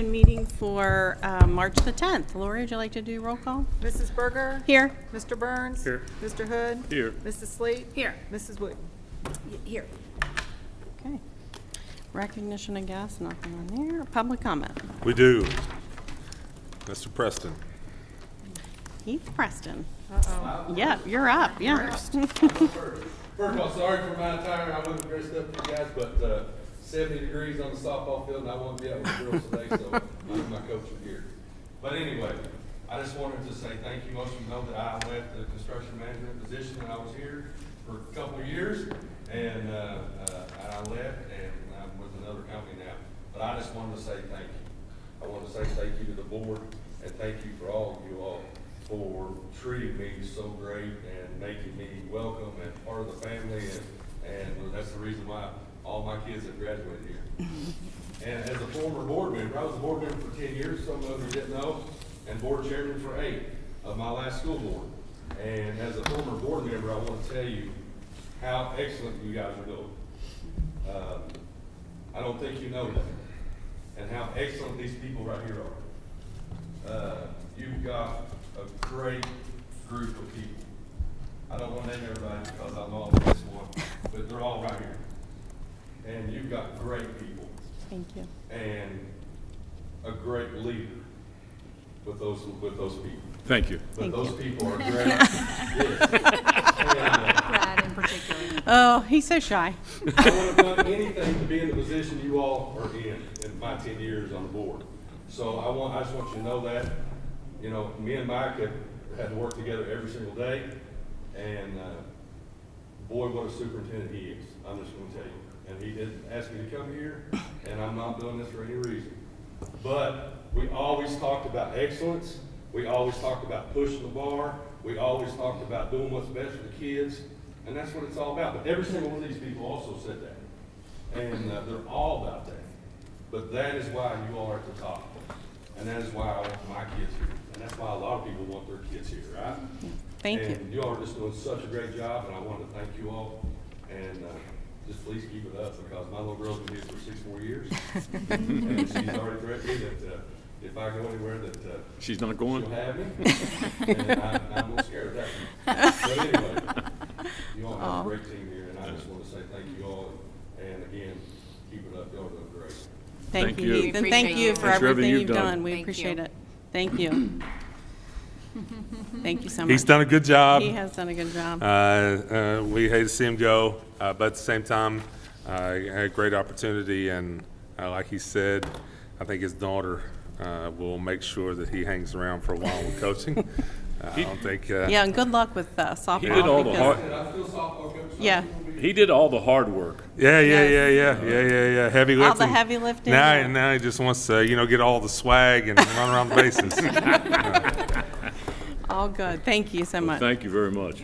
Meeting for March the 10th. Lori, would you like to do roll call? Mrs. Berger? Here. Mr. Burns? Here. Mr. Hood? Here. Mrs. Sleet? Here. Mrs. Wooten? Here. Okay. Recognition of guests, nothing on there. Public comment. We do. Mr. Preston. Keith Preston. Uh-oh. Yeah, you're up. Yeah. First of all, sorry for my attire. I wasn't dressed up for you guys, but 70 degrees on the softball field, and I wanted to be out with the girls today, so I'm my coaching gear. But anyway, I just wanted to say thank you. Most of you know that I left the construction management position when I was here for a couple of years, and I left, and I'm with another company now. But I just wanted to say thank you. I want to say thank you to the board, and thank you for all of you all for treating me so great and making me welcome and part of the family, and that's the reason why all my kids have graduated here. And as a former board member, I was a board member for 10 years, some of you didn't know, and board chairman for 8 of my last school board. And as a former board member, I want to tell you how excellent you guys are doing. I don't think you know that, and how excellent these people right here are. You've got a great group of people. I don't want to name everybody because I know I'm this one, but they're all right here. And you've got great people. Thank you. And a great leader with those people. Thank you. But Thank those you. people are great. Yes. And, Brad in particular. Oh, he's so shy. I would have done anything to be in the position you all are in my 10 years on the board. So I just want you to know that. You know, me and Mike have had to work together every single day, and boy, what a superintendent he is. I'm just going to tell you. And he didn't ask me to come here, and I'm not doing this for any reason. But we always talked about excellence. We always talked about pushing the bar. We always talked about doing what's best for the kids, and that's what it's all about. But every single one of these people also said that, and they're all about that. But that is why you all are at the top, and that is why I want my kids here, and that's why a lot of people want their kids here, right? Thank you. And you all are just doing such a great job, and I want to thank you all, and just please keep it up, because my little girl's been here for 6 more years. And she's already threatened me that if I go anywhere that She's not going? she'll have me. And I'm a little scared of that one. But anyway, you all have a great team here, and I just want to say thank you all. And again, keep it up. Y'all are doing great. Thank Thank you. you. And thank you for Thanks for everything everything you've you've done. done. We Thank appreciate you. it. Thank you. Thank you so much. He's done a good job. He has done a good job. We hate to see him go, but at the same time, had a great opportunity, and like he said, I think his daughter will make sure that he hangs around for a while with coaching. I don't think. Yeah, and good luck with softball. He did all the because- hard. I feel softball coach. Yeah. He did all the hard work. Yeah. Heavy All lifting. the heavy lifting. Now he just wants to, get all the swag and run around the bases. All good. Thank you so much. Thank you very much.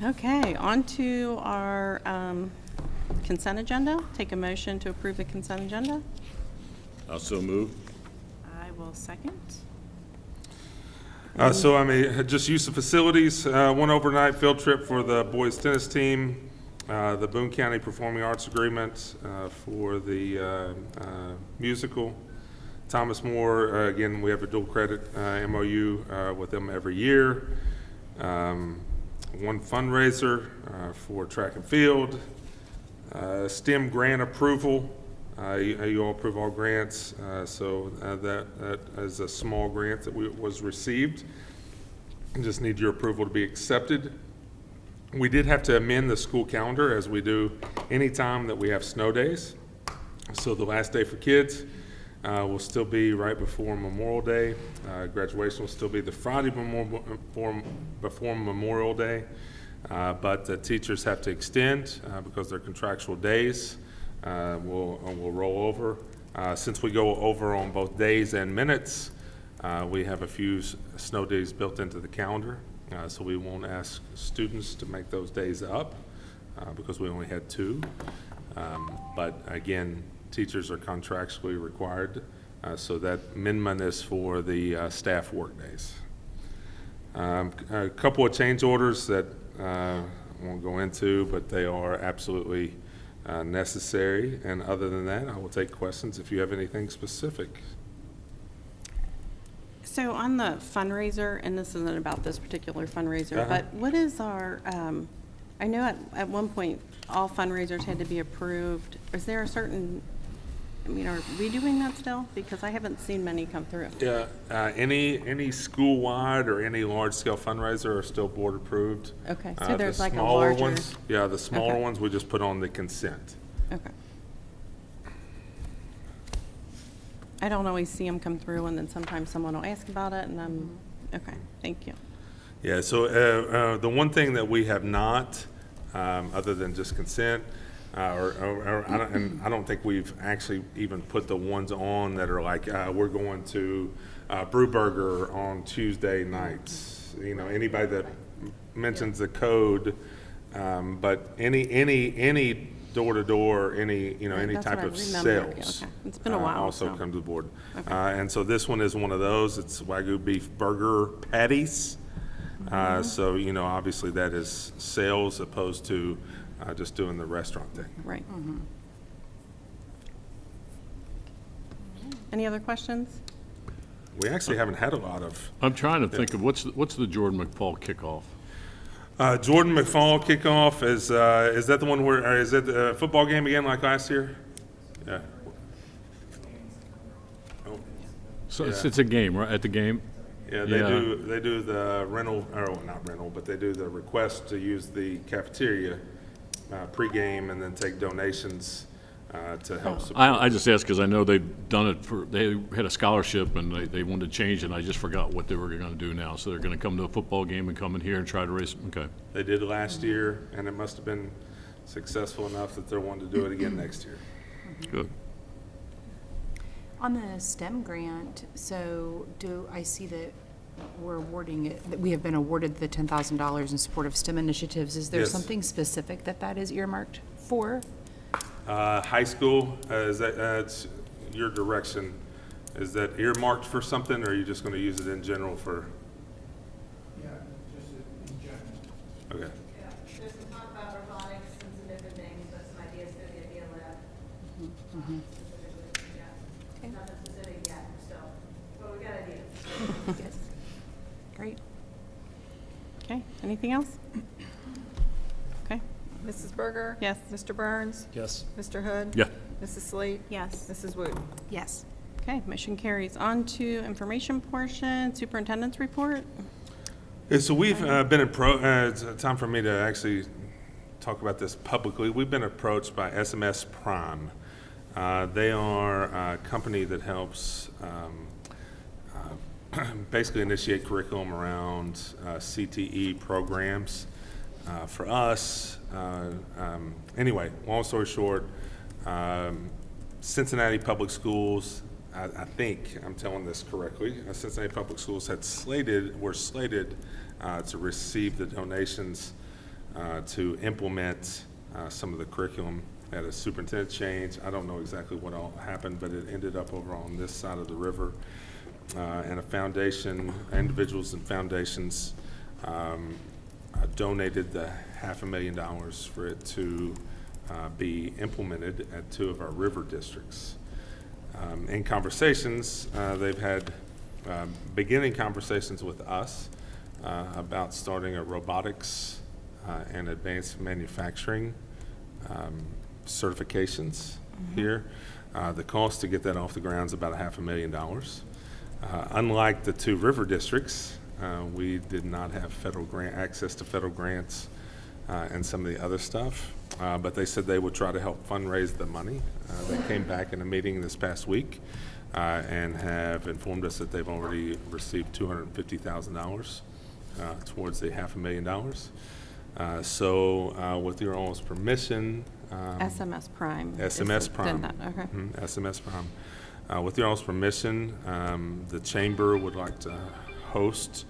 Okay, on to our consent agenda. Take a motion to approve the consent agenda. I'll so move. I will second. Just use the facilities, one overnight field trip for the boys tennis team, the Boone County Performing Arts Agreement for the musical. Thomas More, again, we have a dual credit MOU with them every year. One fundraiser for track and field. STEM grant approval. You all approve all grants, so that is a small grant that was received. Just need your approval to be accepted. We did have to amend the school calendar, as we do anytime that we have snow days. So the last day for kids will still be right before Memorial Day. Graduation will still be the Friday before Memorial Day, but the teachers have to extend because they're contractual days. We'll roll over. Since we go over on both days and minutes, we have a few snow days built into the calendar, so we won't ask students to make those days up because we only had 2. But again, teachers are contractually required, so that amendment is for the staff work days. A couple of change orders that I won't go into, but they are absolutely necessary. And other than that, I will take questions if you have anything specific. So on the fundraiser, and this isn't about this particular fundraiser, but what is our, I know at one point, all fundraisers had to be approved. Is there a certain, I mean, are we doing that still? Because I haven't seen many come through. Yeah, any school-wide or any large-scale fundraiser are still board approved. Okay, so there's The like a smaller larger. ones, yeah, the smaller Okay. ones we just put on the consent. Okay. I don't always see them come through, and then sometimes someone will ask about it, and I'm, okay, thank you. Yeah, so the one thing that we have not, other than just consent, I don't think we've actually even put the ones on that are like, we're going to Brew Burger on Tuesday nights. You know, anybody that mentions the code, but any door-to-door, any Right, that's type what I of remember. Yeah, sales. okay. It's been a while, Also so. come to the board. Okay. And so this one is one of those. It's Wagyu beef burger patties. So, obviously that is sales opposed to just doing the restaurant thing. Right. Any other questions? We actually haven't had a lot of. I'm trying to think of what's the Jordan McFall kickoff? Jordan McFall kickoff is that the one where, or is it the football game again like last year? Yeah. Oh, So Yeah. it's a game, right? At the game? yeah, they do the rental, or not rental, but they do the request to use the cafeteria pregame and then take donations to help support. I just asked because I know they've done it they had a scholarship and they wanted to change it, and I just forgot what they were going to do now. So they're going to come to a football game and come in here and try to raise, okay. They did last year, and it must have been successful enough that they're wanting to do it again next year. Good. On the STEM grant, so do I see that we're awarding it, that we have been awarded the $10,000 in support of STEM initiatives? Is there Yes. something specific that is earmarked for? High school, is that, it's your direction, is that earmarked for something, or are you just gonna use it in general for? Yeah, just in general. Okay, Yeah, there's some talk about robotics and some different things, but some ideas for the idea lab. Specifically, yeah. Nothing specific yet, still, but we got ideas. Yes. Great. Okay, anything else? Okay, Mrs. Berger? Yes. Mr. Burns? Yes. Mr. Hood? Yeah. Mrs. Sleet? yes. Mrs. Wood? Yes. Okay, motion carries. On to information portion, superintendent's report. yeah, so we've been it's time for me to actually talk about this publicly. We've been approached by SMS Prime. They are a company that helps basically initiate curriculum around CTE programs. For us, anyway, long story short, Cincinnati Public Schools, I think I'm telling this correctly, Cincinnati Public Schools were slated to receive the donations to implement some of the curriculum at a superintendent change. I don't know exactly what all happened, but it ended up over on this side of the river. And a foundation, individuals and foundations donated the $500,000 for it to be implemented at 2 of our river districts. In conversations, they've had beginning conversations with us about starting a robotics and advanced manufacturing certifications here. The cost to get that off the ground is about $500,000. Unlike the 2 river districts, we did not have access to federal grants and some of the other stuff, but they said they would try to help fundraise the money. They came back in a meeting this past week and have informed us that they've already received $250,000 towards the $500,000. So with your all's permission. SMS Prime. SMS did Prime. that, okay. SMS Prime. With your all's permission, the chamber would like to host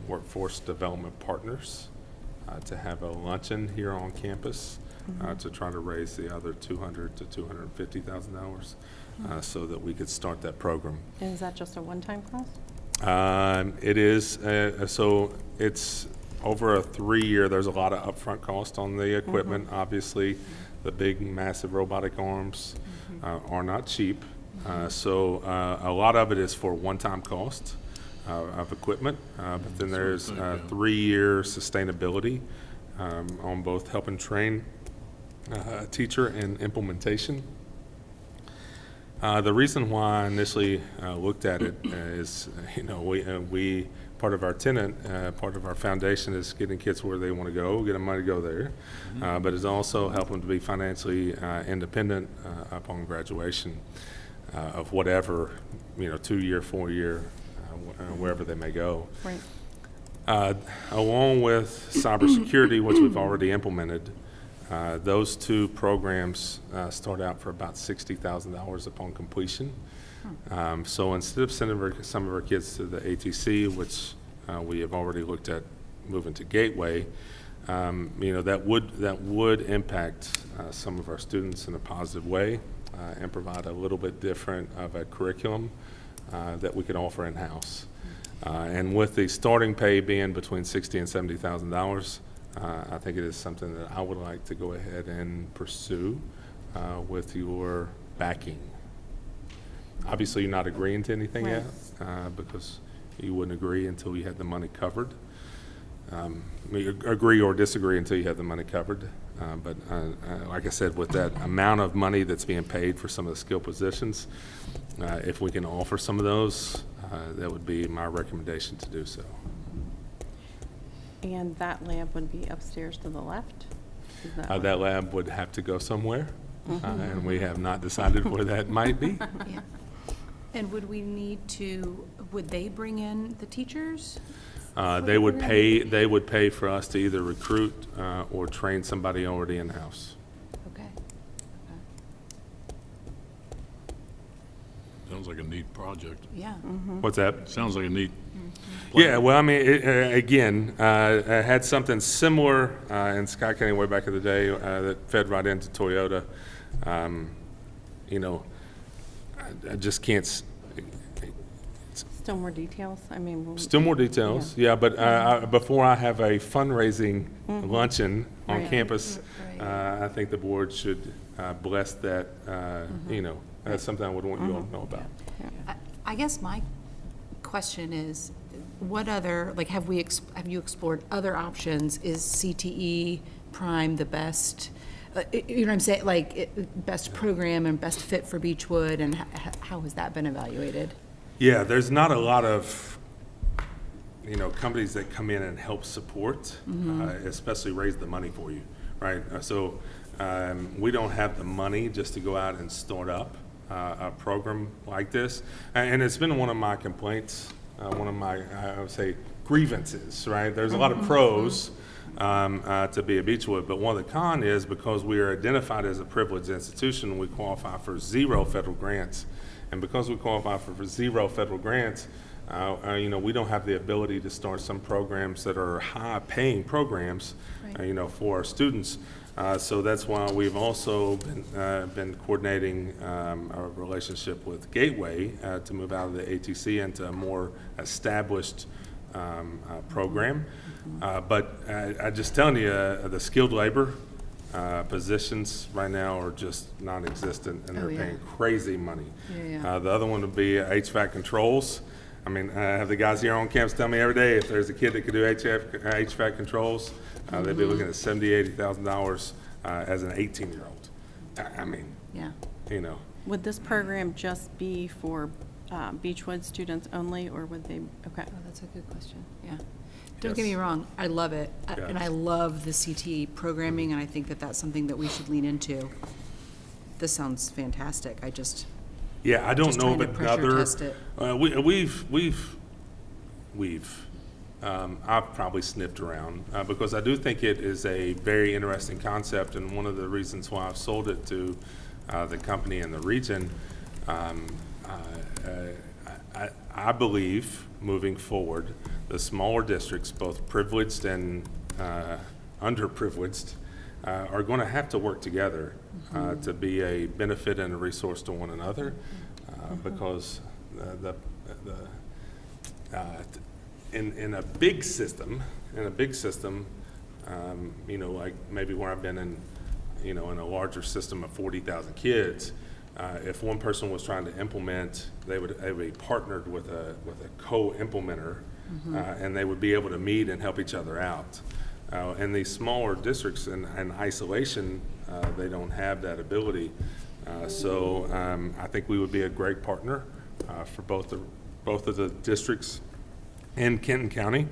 workforce development partners to have a luncheon here on campus to try to raise the other $200,000 to $250,000 so that we could start that program. And is that just a one-time cost? It is, so it's over a 3-year, there's a lot of upfront cost on the equipment. Obviously, the big, massive robotic arms are not cheap. So a lot of it is for one-time cost of equipment, but then there's 3-year sustainability on both helping train a teacher and implementation. The reason why I initially looked at it is, we part of our tenant, part of our foundation is getting kids where they want to go, get them money to go there, but it's also helping them to be financially independent upon graduation of whatever, 2-year, 4-year, wherever they may go. Right. Along with cybersecurity, which we've already implemented, those two programs start out for about $60,000 upon completion. So instead of sending some of our kids to the ATC, which we have already looked at moving to Gateway, that would impact some of our students in a positive way and provide a little bit different of a curriculum that we could offer in-house. And with the starting pay being between $60,000 and $70,000, I think it is something that I would like to go ahead and pursue with your backing. Obviously, you're not agreeing to anything Right. yet because you wouldn't agree until you had the money covered. Agree or disagree until you have the money covered. But like I said, with that amount of money that's being paid for some of the skill positions, if we can offer some of those, that would be my recommendation to do so. And that lab would be upstairs to the left? Is that what- That lab would have to go somewhere, and we have not decided where that might be. Yeah. And would they bring in the teachers? They would pay for us to either recruit or train somebody already in-house. Okay. Sounds like a neat project. Yeah. What's that? Sounds like a neat. Yeah, well, I mean, again, I had something similar in Scott County way back in the day that fed right into Toyota. I just can't. Still more details? I mean. Still more details, yeah, but before I have a fundraising luncheon on Right. campus, Right. I think the board should bless that, that's something I would want you all to know about. I guess my question is, what other, like, have you explored other options? Is CTE Prime the best, you know what I'm saying, like, best program and best fit for Beechwood, and how has that been evaluated? Yeah, there's not a lot of, companies that come in and help support, especially raise the money for you, right? So we don't have the money just to go out and start up a program like this. And it's been one of my complaints, one of my, I would say, grievances, right? There's a lot of pros to be a Beechwood, but one of the cons is because we are identified as a privileged institution, we qualify for 0 federal grants. And because we qualify for 0 federal grants, we don't have the ability to start some programs that are high-paying programs, Right. for our students. So that's why we've also been coordinating our relationship with Gateway to move out of the ATC into a more established program. But I just telling you, the skilled labor positions right now are just non-existent, and Oh, they're yeah. paying crazy money. Yeah. The other one would be HVAC controls. I mean, I have the guys here on campus tell me every day if there's a kid that could do HVAC controls, they'd be looking at $70,000, $80,000 as an 18-year-old. I mean, Yeah. Would this program just be for Beechwood students only, or would they, okay. Oh, that's a good question, yeah. Don't get me Yes. wrong, I love it, and I Yes. love the CTE programming, and I think that that's something that we should lean into. This sounds fantastic, yeah, I don't Just know trying of to pressure another. test it. I've probably sniffed around because I do think it is a very interesting concept, and one of the reasons why I've sold it to the company in the region. I believe moving forward, the smaller districts, both privileged and underprivileged, are going to have to work together to be a benefit and a resource to one another, because in a big system, you know, like maybe where I've been in, you know, in a larger system of 40,000 kids, if one person was trying to implement, they would be partnered with a co-implementer, and they would be able to meet and help each other out. In these smaller districts in isolation, they don't have that ability. So I think we would be a great partner for both of the districts in Kenton County.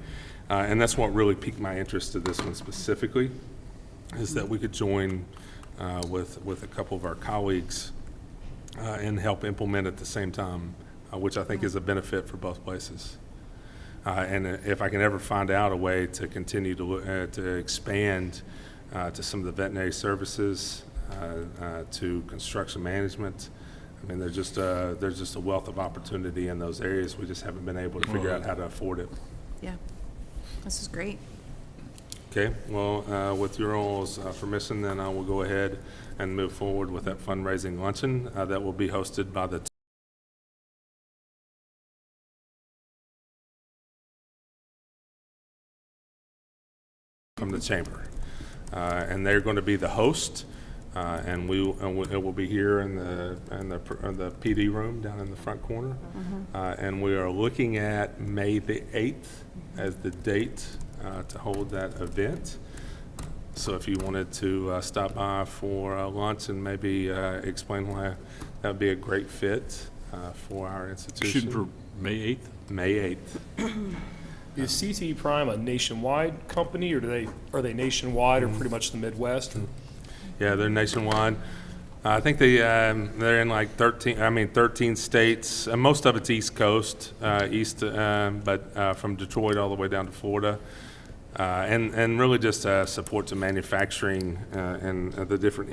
And that's what really piqued my interest to this one specifically, is that we could join with a couple of our colleagues and help implement at the same time, which I think is a benefit for both places. And if I can ever find out a way to continue to expand to some of the veterinary services, to construction management, I mean, there's just a wealth of opportunity in those areas. We just haven't been able to figure out how to afford it. Yeah, this is great. Okay, well, with your all's permission, then I will go ahead and move forward with that fundraising luncheon that will be hosted by the from the chamber, and they're going to be the host, and it will be here in the PD room down in the front corner, and we are looking at May the 8th as the date to hold that event. So if you wanted to stop by for lunch and maybe explain why that would be a great fit for our institution. Shooting for May 8th? May 8th. Is CTE Prime a nationwide company, or are they nationwide or pretty much the Midwest? Yeah, they're nationwide. I think they're in like 13 states. Most of it's East Coast, but from Detroit all the way down to Florida. And really just support to manufacturing and the different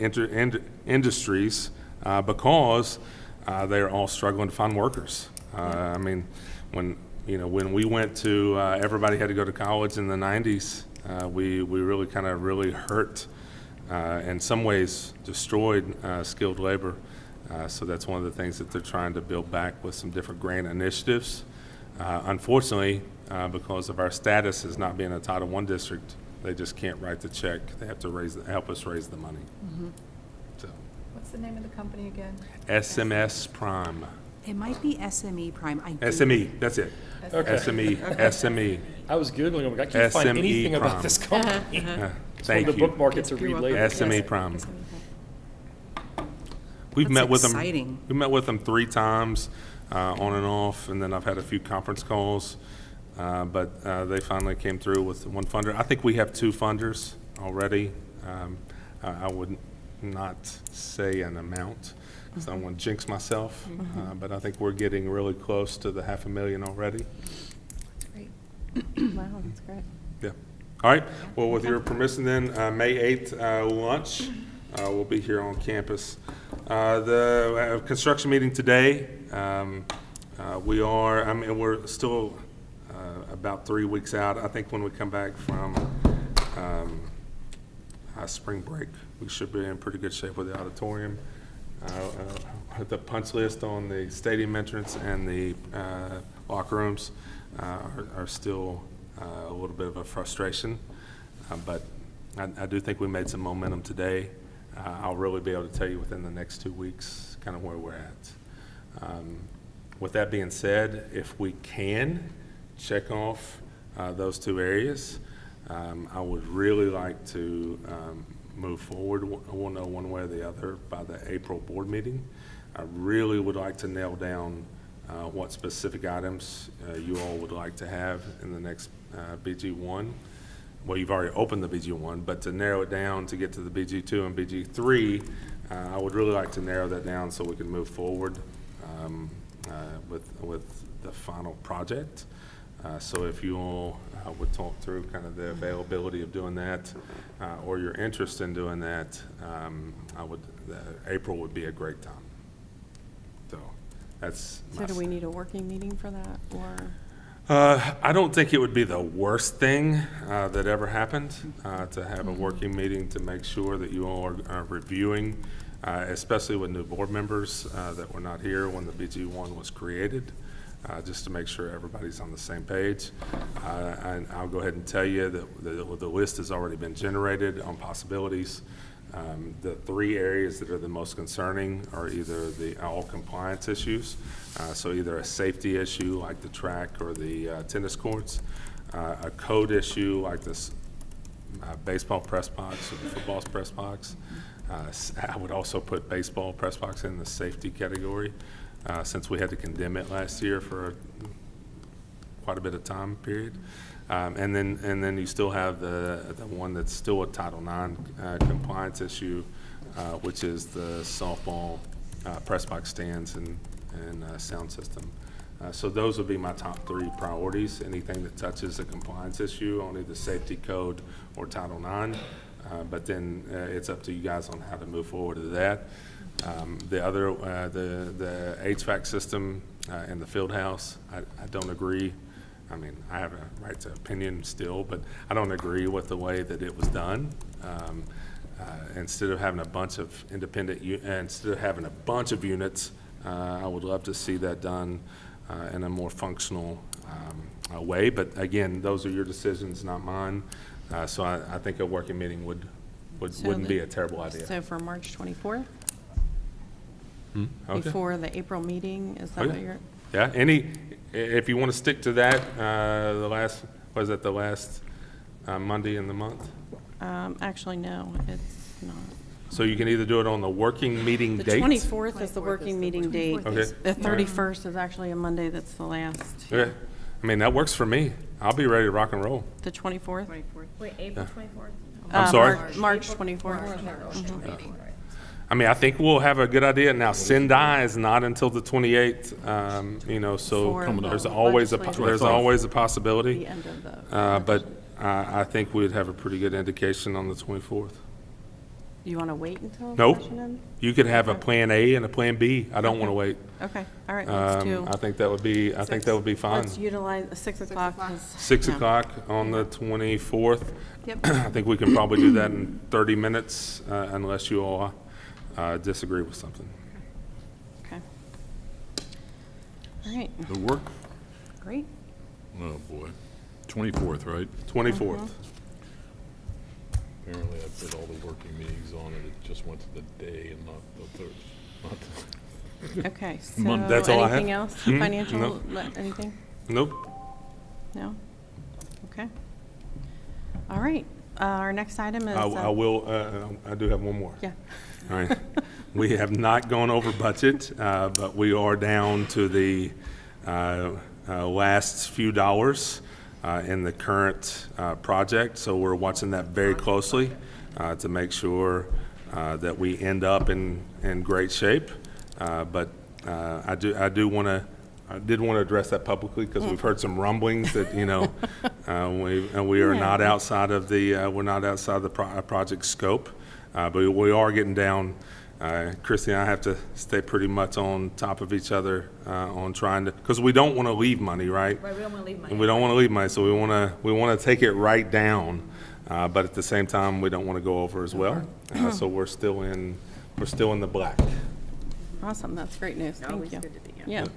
industries because they're all struggling to find workers. I mean, when we went to, everybody had to go to college in the 90s, we really kind of really hurt, in some ways destroyed skilled labor. So that's one of the things that they're trying to build back with some different grant initiatives. Unfortunately, because of our status as not being a Title I district, they just can't write the check. They have to help us raise the money. So, What's the name of the company again? SMS Prime. It might be SME Prime. SME, that's it. Okay. SME. I I was Googling, I'm like, I can't find SME anything Prime. about this company. Thank The you. bookmark it to read later. SME Prime. We've That's met with exciting. them. We met with them 3 times, on and off, and then I've had a few conference calls. But they finally came through with one funder. I think we have 2 funders already. I would not say an amount because I don't want to jinx myself. But I think we're getting really close to the $500,000 already. Great. Wow, that's great. Yeah. All right. Well, with your permission then, May 8th lunch will be here on campus. The construction meeting today, we're still about 3 weeks out. I think when we come back from spring break, we should be in pretty good shape with the auditorium. The punch list on the stadium entrance and the locker rooms are still a little bit of a frustration, but I do think we made some momentum today. I'll really be able to tell you within the next 2 weeks kind of where we're at. With that being said, if we can check off those 2 areas, I would really like to move forward. We'll know one way or the other by the April board meeting. I really would like to nail down what specific items you all would like to have in the next BG1. Well, you've already opened the BG1, but to narrow it down to get to the BG2 and BG3, I would really like to narrow that down so we can move forward with the final project. So if you all would talk through kind of the availability of doing that or your interest in doing that, April would be a great time. So that's. So do we need a working meeting for that, or? I don't think it would be the worst thing that ever happened to have a working meeting to make sure that you all are reviewing, especially with new board members that were not here when the BG1 was created. just to make sure everybody's on the same page. And I'll go ahead and tell you that the list has already been generated on possibilities. The three areas that are the most concerning are either all compliance issues, so either a safety issue like the track or the tennis courts, a code issue like this baseball press box or the football press box. I would also put baseball press box in the safety category, since we had to condemn it last year for quite a bit of time period. And then you still have the one that's still a Title IX compliance issue, which is the softball press box stands and sound system. So those would be my top three priorities. Anything that touches a compliance issue on either safety code or Title IX. But then it's up to you guys on how to move forward to that. The other, the HVAC system in the field house, I don't agree. I mean, I have a right to opinion still, but I don't agree with the way that it was done. Instead of having a bunch of instead of having a bunch of units, I would love to see that done in a more functional way. But again, those are your decisions, not mine. So I think a working meeting wouldn't be a terrible idea. So for March 24th, Okay. before the April meeting, is that Okay. what you're? Yeah, if you want to stick to that, the last Monday in the month? Actually, no, it's not. So you can either do it on the working meeting The date? 24th is the working meeting date. Okay. The 31st is actually a Monday, that's the last. Okay. I mean, that works for me. I'll be ready to rock and roll. The 24th? Wait, April 24th? I'm sorry? March 24th. I mean, I think we'll have a good idea. Now, Sendai is not until the 28th, so For the there's always a legislative- possibility. The end of the. But I think we'd have a pretty good indication on the 24th. You want to wait until? the Nope. session ends? You could have a plan A and a plan B. I don't want to wait. Okay, all right, let's do, I think that would be fine. let's utilize, 6 o'clock is. 6 yeah. o'clock on the 24th. Yep, I think we can probably do that in 30 minutes, unless you all disagree with something. okay. All right, The work, great. oh boy, 24th, right? 24th. Apparently I put all the working meetings on it, it just went to the day and not the third, not the. Okay, so Monday. That's all I have. anything else? Mhm. Financial, No. anything? Nope. No? Okay. All right, our next item is. I will, I do have one more. Yeah. All right. We have not gone over budget, but we are down to the last few dollars in the current project. So we're watching that very closely to make sure that we end up in great shape. But I did want to address that publicly because we've heard some rumblings that, we are not outside of the project scope. But we are getting down. Christy and I have to stay pretty much on top of each other on trying to, because we don't want to leave money, right? Right, we don't want to leave money. We don't want to leave money, so we want to take it right down, but at the same time, we don't want to go over as well. So we're still in the black. Awesome, that's great news, thank you. Yeah. All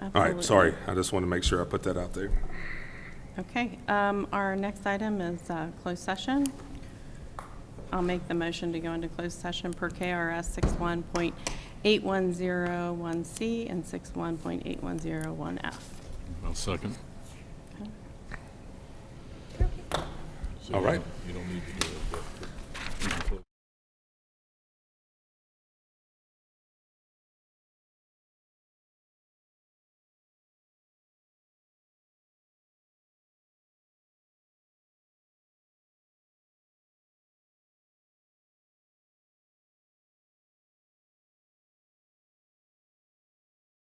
Absolutely. right, sorry, I just want to make sure I put that out there. Okay, our next item is closed session. I'll make the motion to go into closed session per KRS 61.8101C and 61.8101F. I'll second. All right. You don't need to do it, but.